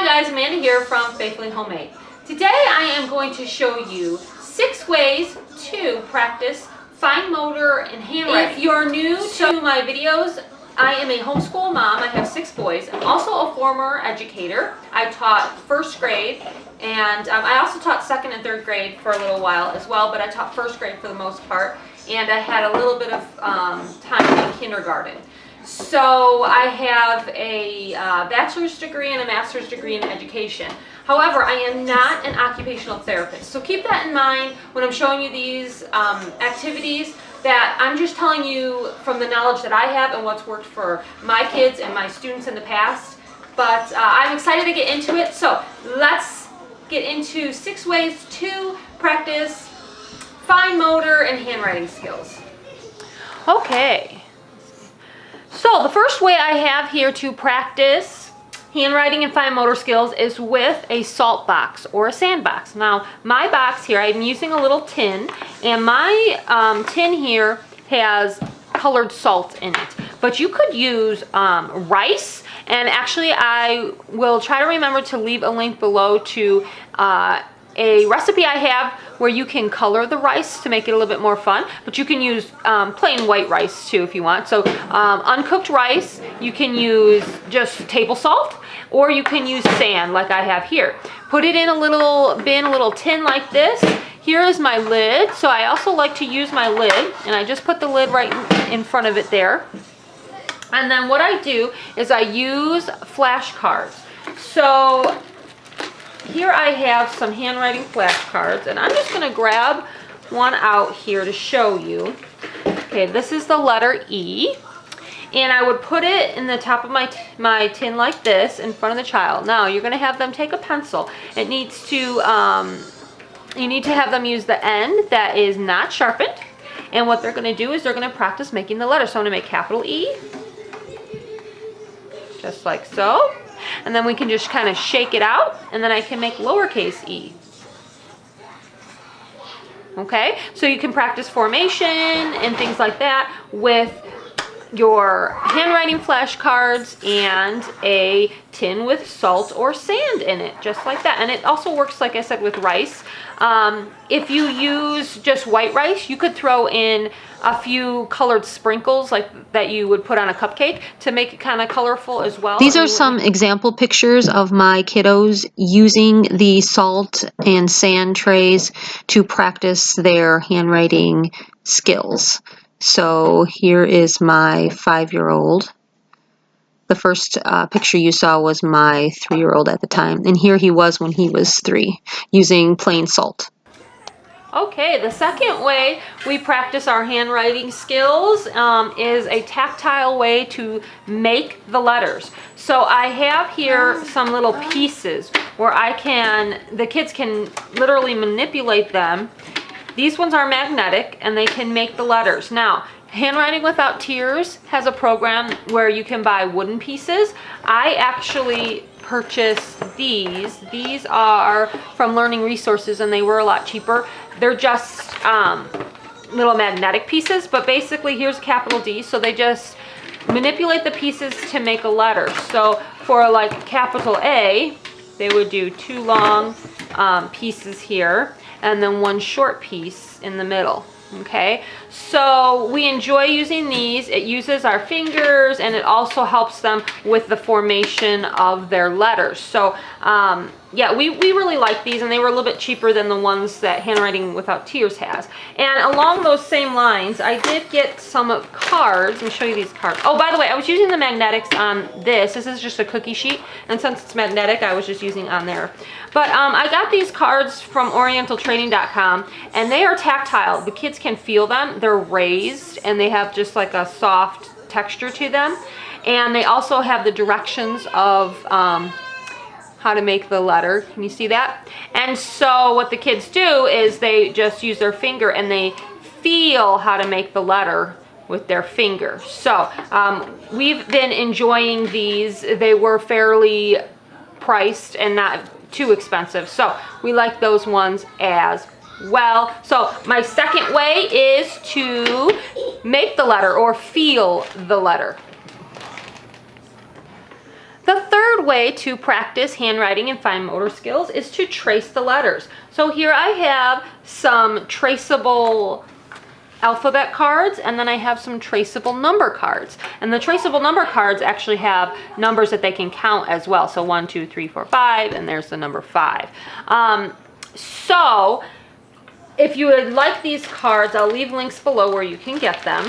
Hi guys, Amanda here from Faithfully Homemade. Today I am going to show you 6 ways to practice fine motor and handwriting. If you're new to my videos, I am a homeschool mom. I have 6 boys. I'm also a former educator. I taught 1st grade and I also taught 2nd and 3rd grade for a little while as well, but I taught 1st grade for the most part, and I had a little bit of time in kindergarten. So I have a bachelor's degree and a master's degree in education. However, I am not an occupational therapist. So keep that in mind when I'm showing you these activities, that I'm just telling you from the knowledge that I have and what's worked for my kids and my students in the past. But I'm excited to get into it. So let's get into 6 ways to practice fine motor and handwriting skills. Okay. So the first way I have here to practice handwriting and fine motor skills is with a salt box or a sandbox. Now my box here, I'm using a little tin, and my tin here has colored salt in it. But you could use rice, and actually I will try to remember to leave a link below to a recipe I have where you can color the rice to make it a little bit more fun, but you can use plain white rice too if you want. So uncooked rice, you can use just table salt, or you can use sand like I have here. Put it in a little bin, a little tin like this. Here is my lid. So I also like to use my lid, and I just put the lid right in front of it there. And then what I do is I use flashcards. So here I have some handwriting flashcards, and I'm just going to grab one out here to show you. Okay, this is the letter E, and I would put it in the top of my tin like this in front of the child. Now you're going to have them take a pencil. It needs to, you need to have them use the end that is not sharpened, and what they're going to do is they're going to practice making the letter. So I'm going to make capital E, just like so. And then we can just kind of shake it out, and then I can make lowercase e. Okay, so you can practice formation and things like that with your handwriting flashcards and a tin with salt or sand in it, just like that. And it also works, like I said, with rice. If you use just white rice, you could throw in a few colored sprinkles like that you would put on a cupcake to make it kind of colorful as well. These are some example pictures of my kiddos using the salt and sand trays to practice their handwriting skills. So here is my 5-year-old. The first picture you saw was my 3-year-old at the time, and here he was when he was 3, using plain salt. Okay, the second way we practice our handwriting skills is a tactile way to make the letters. So I have here some little pieces where the kids can literally manipulate them. These ones are magnetic, and they can make the letters. Now, Handwriting Without Tears has a program where you can buy wooden pieces. I actually purchased these. These are from Learning Resources, and they were a lot cheaper. They're just little magnetic pieces, but basically here's capital D, so they just manipulate the pieces to make a letter. So for like capital A, they would do 2 long pieces here, and then 1 short piece in the middle. Okay, so we enjoy using these. It uses our fingers, and it also helps them with the formation of their letters. So yeah, we really like these, and they were a little bit cheaper than the ones that Handwriting Without Tears has. And along those same lines, I did get some cards. Let me show you these cards. Oh, by the way, I was using the magnetics on this. This is just a cookie sheet, and since it's magnetic, I was just using on there. But I got these cards from orientaltraining.com, and they are tactile. The kids can feel them. They're raised, and they have just like a soft texture to them. And they also have the directions of how to make the letter. Can you see that? And so what the kids do is they just use their finger, and they feel how to make the letter with their finger. So we've been enjoying these. They were fairly priced and not too expensive, so we like those ones as well. So my second way is to make the letter or feel the letter. The third third way to practice handwriting and fine motor skills is to trace the letters. So here I have some traceable alphabet cards, and then I have some traceable number cards. And the traceable number cards actually have numbers that they can count as well. So 1, 2, 3, 4, 5, and there's the number 5. So if you would like these cards, I'll leave links below where you can get them.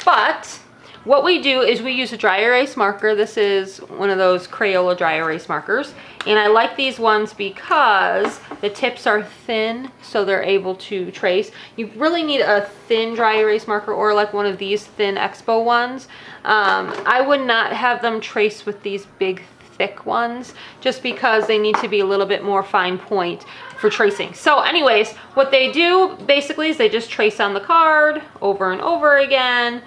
But what we do is we use a dry erase marker. This is one of those Crayola dry erase markers. And I like these ones because the tips are thin, so they're able to trace. You really need a thin dry erase marker or like one of these thin Expo ones. I would not have them trace with these big thick ones just because they need to be a little bit more fine point for tracing. So anyways, what they do basically is they just trace on the card over and over again,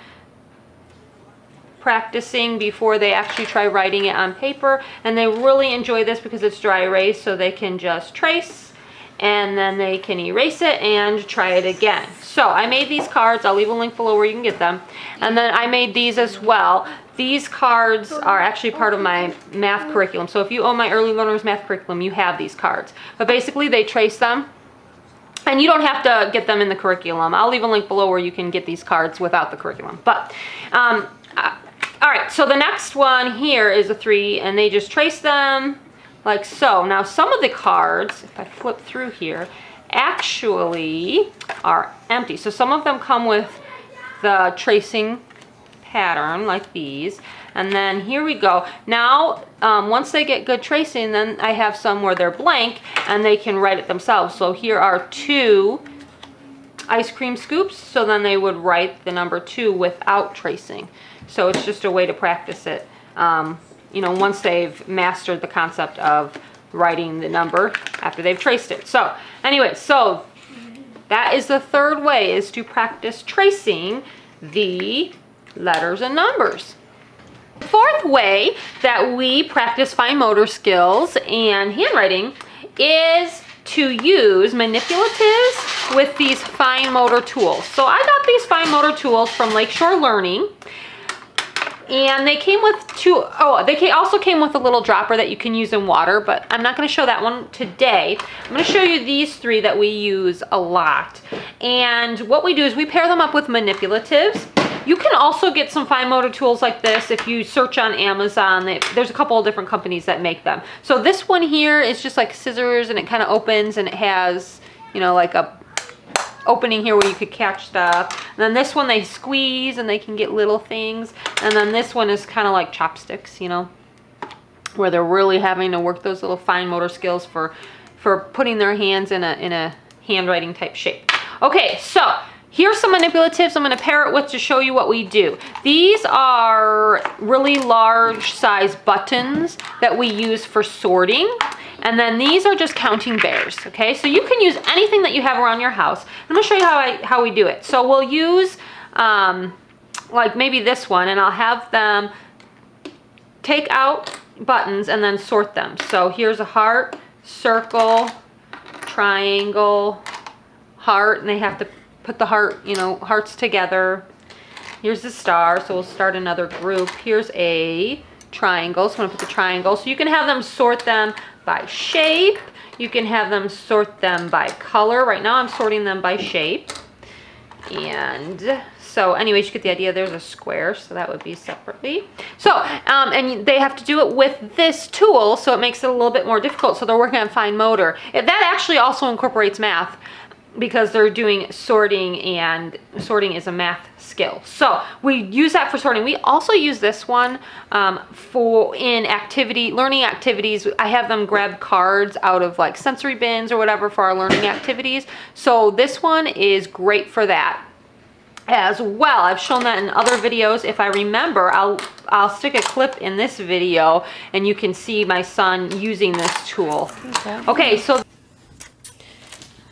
practicing before they actually try writing it on paper. And they really enjoy this because it's dry erase, so they can just trace and then they can erase it and try it again. So I made these cards. I'll leave a link below where you can get them. And then I made these as well. These cards are actually part of my math curriculum. So if you own my early learners math curriculum, you have these cards. But basically they trace them. And you don't have to get them in the curriculum. I'll leave a link below where you can get these cards without the curriculum. But all right, so the next one here is a 3, and they just trace them like so. Now some of the cards, if I flip through here, actually are empty. So some of them come with the tracing pattern like these. And then here we go. Now, once they get good tracing, then I have some where they're blank and they can write it themselves. So here are 2 ice cream scoops. So then they would write the number 2 without tracing. So it's just a way to practice it, you know, once they've mastered the concept of writing the number after they've traced it. So anyway, so that is the third way, is to practice tracing the letters and numbers. The fourth way that we practice fine motor skills and handwriting is to use manipulatives with these fine motor tools. So I got these fine motor tools from Lakeshore Learning. And they came with they also came with a little dropper that you can use in water, but I'm not going to show that one today. I'm going to show you these 3 that we use a lot. And what we do is we pair them up with manipulatives. You can also get some fine motor tools like this if you search on Amazon. There's a couple of different companies that make them. So this one here is just like scissors, and it kind of opens, and it has, you know, like a opening here where you could catch stuff. And then this one they squeeze and they can get little things. And then this one is kind of like chopsticks, you know, where they're really having to work those little fine motor skills for putting their hands in a handwriting type shape. Okay, so here's some manipulatives I'm going to pair it with to show you what we do. These are really large size buttons that we use for sorting. And then these are just counting bears, okay? So you can use anything that you have around your house. I'm gonna show you how we do it. So we'll use like maybe this one, and I'll have them take out buttons and then sort them. So here's a heart, circle, triangle, heart, and they have to put the heart, you know, hearts together. Here's the star, so we'll start another group. Here's a triangle, so I'm gonna put the triangle. So you can have them sort them by shape. You can have them sort them by color. Right now I'm sorting them by shape. And so anyways, you get the idea. There's a square, so that would be separately. So, and they have to do it with this tool, so it makes it a little bit more difficult. So they're working on fine motor. That actually also incorporates math, because they're doing sorting, and sorting is a math skill. So we use that for sorting. We also use this one for learning activities. I have them grab cards out of like sensory bins or whatever for our learning activities. So this one is great for that as well. I've shown that in other videos. If I remember, I'll stick a clip in this video and you can see my son using this tool. Okay, so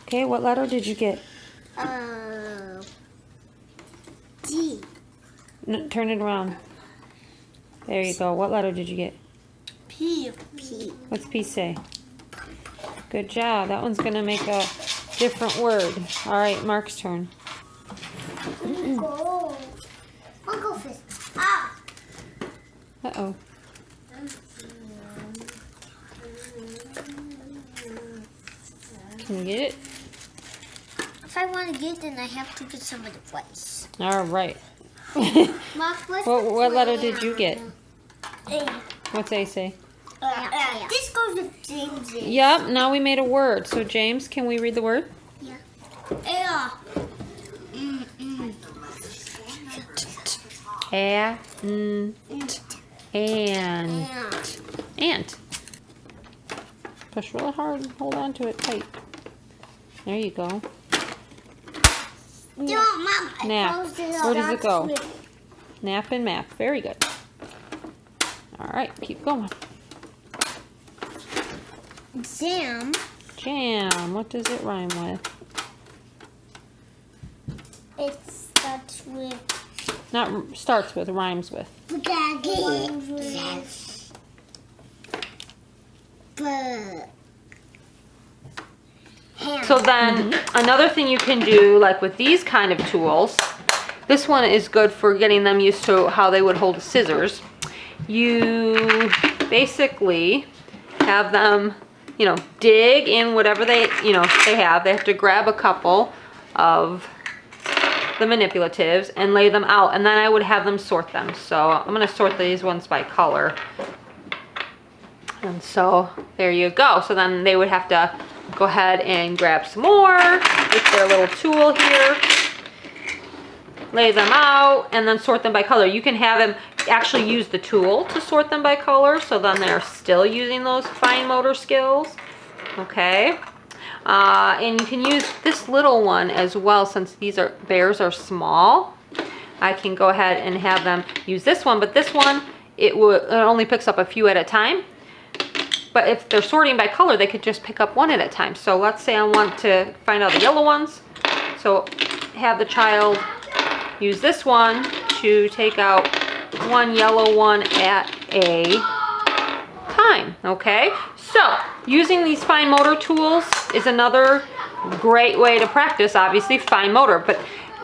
okay, what letter did you get? D. No, turn it around. There you go. What letter did you get? P. P. What's P say? Good job. That one's going to make a different word. All right, Mark's turn. Go. I'll go first. Ah. Uh-oh. Can you get it? If I want to get it, then I have to get some of the place. All right. Mark, What letter did you get? A. What's A say? This goes with James. Yep, now we made a word. So James, can we read the word? Yeah. A. Ant. Push really hard and hold on to it tight. There you go. Don't, Mom. Nap. Where does it go? Nap and map. Very good. All right, keep going. Jam. Jam. What does it rhyme with? It starts with. Not starts with, rhymes with. So then another thing you can do, like with these kind of tools, this one is good for getting them used to how they would hold scissors. You basically have them, you know, dig in whatever they have. They have to grab a couple of the manipulatives and lay them out, and then I would have them sort them. So I'm going to sort these ones by color. And so there you go. So then they would have to go ahead and grab some more with their little tool here, lay them out, and then sort them by color. You can have them actually use the tool to sort them by color, so then they're still using those fine motor skills. Okay. And you can use this little one as well, since theirs are small. I can go ahead and have them use this one, but this one, it only picks up a few at a time. But if they're sorting by color, they could just pick up one at a time. So let's say I want to find out the yellow ones. So have the child use this one to take out one yellow one at a time, okay? So using these fine motor tools is another great way to practice, obviously, fine motor. But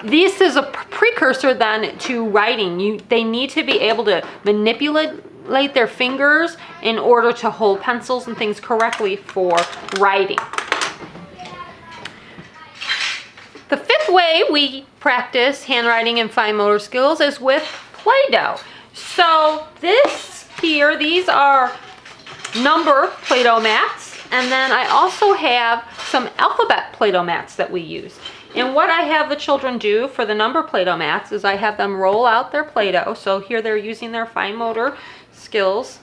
this is a precursor then to writing. They need to be able to manipulate their fingers in order to hold pencils and things correctly for writing. The fifth way we practice handwriting and fine motor skills is with Play-Doh. So these are number Play-Doh mats, and then I also have some alphabet Play-Doh mats that we use. And what I have the children do for the number Play-Doh mats is I have them roll out their Play-Doh. So here they're using their fine motor skills.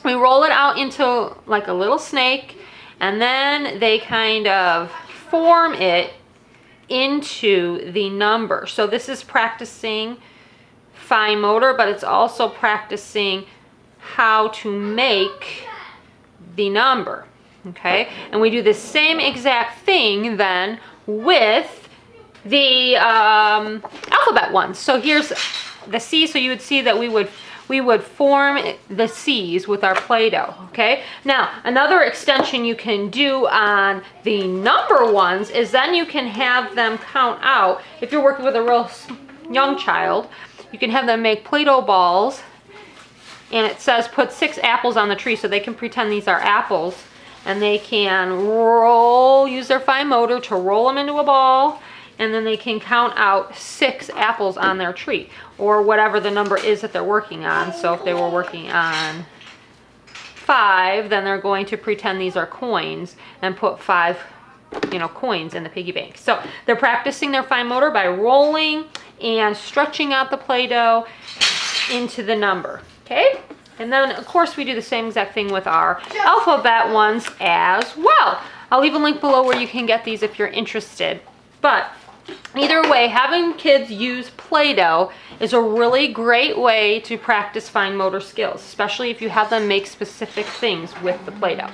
We roll it out into like a little snake, and then they kind of form it into the number. So this is practicing fine motor, but it's also practicing how to make the number. Okay, and we do the same exact thing then with the alphabet ones. So here's the C. So you would see that we would form the C's with our Play-Doh, okay? Now, another extension you can do on the number ones is then you can have them count out. If you're working with a real young child, you can have them make Play-Doh balls, and it says put 6 apples on the tree, so they can pretend these are apples, and they can use their fine motor to roll them into a ball, and then they can count out 6 apples on their tree, or whatever the number is that they're working on. So if they were working on 5, then they're going to pretend these are coins and put 5, coins in the piggy bank. So they're practicing their fine motor by rolling and stretching out the Play-Doh into the number, okay? And then, of course, we do the same exact thing with our alphabet ones as well. I'll leave a link below where you can get these if you're interested. But either way, having kids use Play-Doh is a really great way to practice fine motor skills, especially if you have them make specific things with the Play-Doh.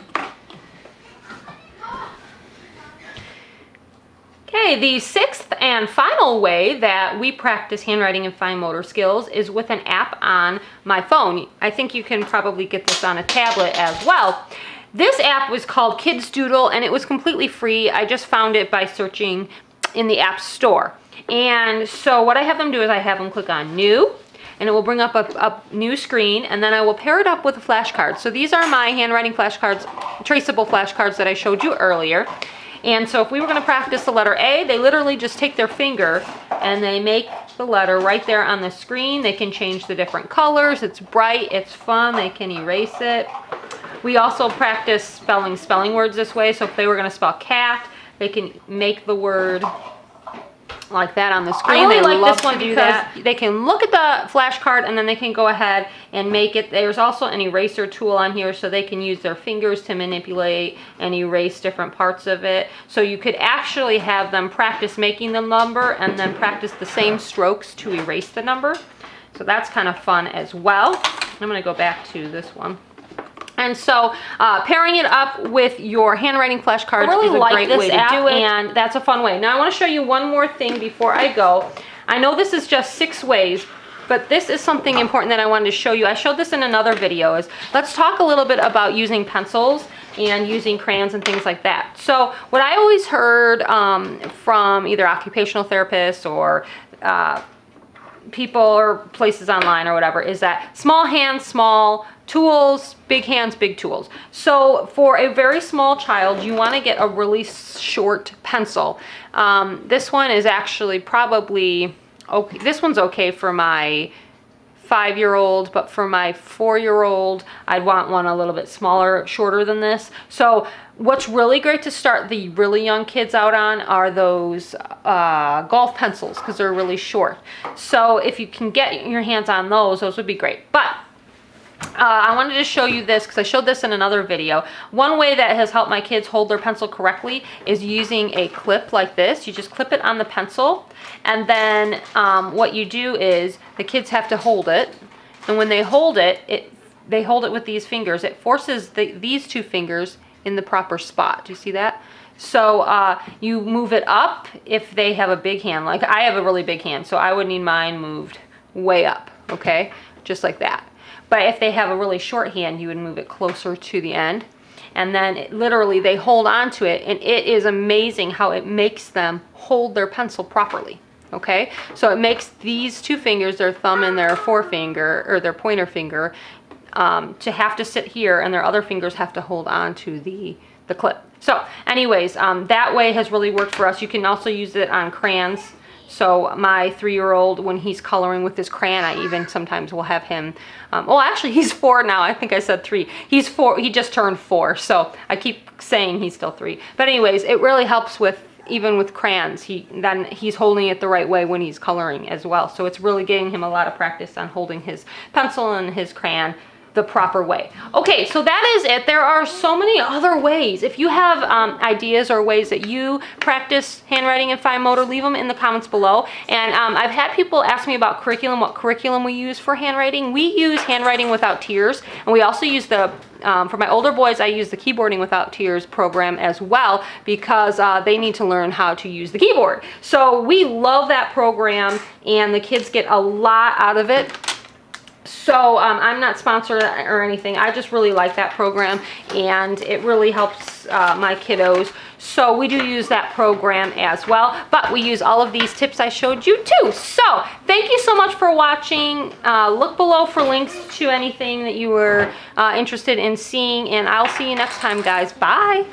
Okay, the sixth and final way that we practice handwriting and fine motor skills is with an app on my phone. I think you can probably get this on a tablet as well. This app was called Kids Doodle, and it was completely free. I just found it by searching in the App Store. And so what I have them do is I have them click on New, and it will bring up a new screen, and then I will pair it up with a flashcard. So these are my handwriting flashcards, traceable flashcards that I showed you earlier. And so if we were going to practice the letter A, they literally just take their finger and they make the letter right there on the screen. They can change the different colors. It's bright, it's fun, they can erase it. We also practice spelling words this way. So if they were going to spell cat, they can make the word like that on the screen. I really like this one because they can look at the flashcard and then they can go ahead and make it. There's also an eraser tool on here, so they can use their fingers to manipulate and erase different parts of it. So you could actually have them practice making the number and then practice the same strokes to erase the number. So that's kind of fun as well. I'm going to go back to this one. And so pairing it up with your handwriting flashcards is a great way to do it, and that's a fun way. Now I want to show you one more thing before I go. I know this is just 6 ways, but this is something important that I wanted to show you. I showed this in another video. Let's talk a little bit about using pencils and using crayons and things like that. So what I always heard from either occupational therapists or people or places online or whatever is that small hands, small tools, big hands, big tools. So for a very small child, you want to get a really short pencil. This one is actually probably okay. This one's okay for my 5-year-old, but for my 4-year-old, I'd want one a little bit smaller, shorter than this. So what's really great to start the really young kids out on are those golf pencils, because they're really short. So if you can get your hands on those would be great. But I wanted to show you this because I showed this in another video. One way that has helped my kids hold their pencil correctly is using a clip like this. You just clip it on the pencil, and then what you do is the kids have to hold it, and when they hold it, they hold it with these fingers. It forces these 2 fingers in the proper spot. Do you see that? So you move it up if they have a big hand. Like I have a really big hand, so I would need mine moved way up, okay? Just like that. But if they have a really short hand, you would move it closer to the end. And then literally they hold on to it, and it is amazing how it makes them hold their pencil properly. Okay? So it makes these 2 fingers, their thumb and their forefinger, or their pointer finger, to have to sit here, and their other fingers have to hold on to the clip. So anyways, that way has really worked for us. You can also use it on crayons. So my 3-year-old, when he's coloring with his crayon, I even sometimes will have him, well actually he's 4 now, I think I said 3. He's 4, he just turned 4, so I keep saying he's still 3. But anyways, it really helps with, even with crayons, he's holding it the right way when he's coloring as well. So it's really getting him a lot of practice on holding his pencil and his crayon the proper way. Okay, so that is it. There are so many other ways. If you have ideas or ways that you practice handwriting and fine motor, leave them in the comments below. And I've had people ask me about curriculum, what curriculum we use for handwriting. We use Handwriting Without Tears, and we also use the, for my older boys, I use the Keyboarding Without Tears program as well, because they need to learn how to use the keyboard. So we love that program, and the kids get a lot out of it. So I'm not sponsored or anything. I just really like that program, and it really helps my kiddos. So we do use that program as well, but we use all of these tips I showed you too. So thank you so much for watching. Look below for links to anything that you were interested in seeing, and I'll see you next time, guys. Bye.